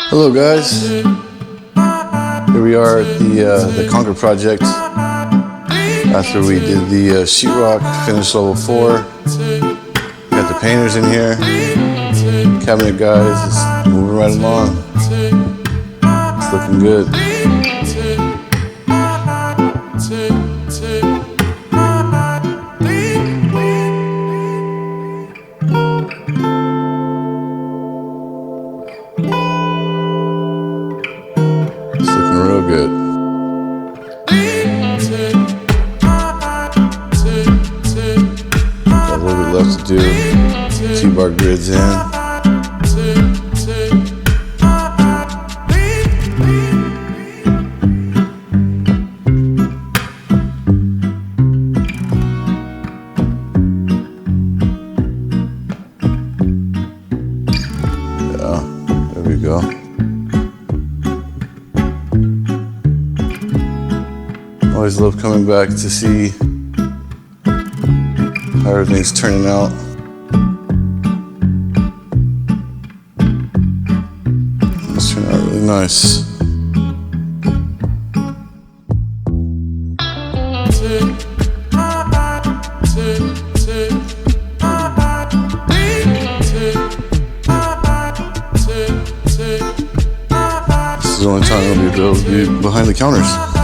Hello guys, here we are at the Concord project after we did the sheetrock, finished level 4. Got the painters in here, cabinet guys, just moving right along. It's looking good. It's looking real good. Got a little bit left to do. T-bar grids in. Yeah, there we go. Always love coming back to see how everything's turning out. It's turning out really nice. This is the only time I'll be able to be behind the counters.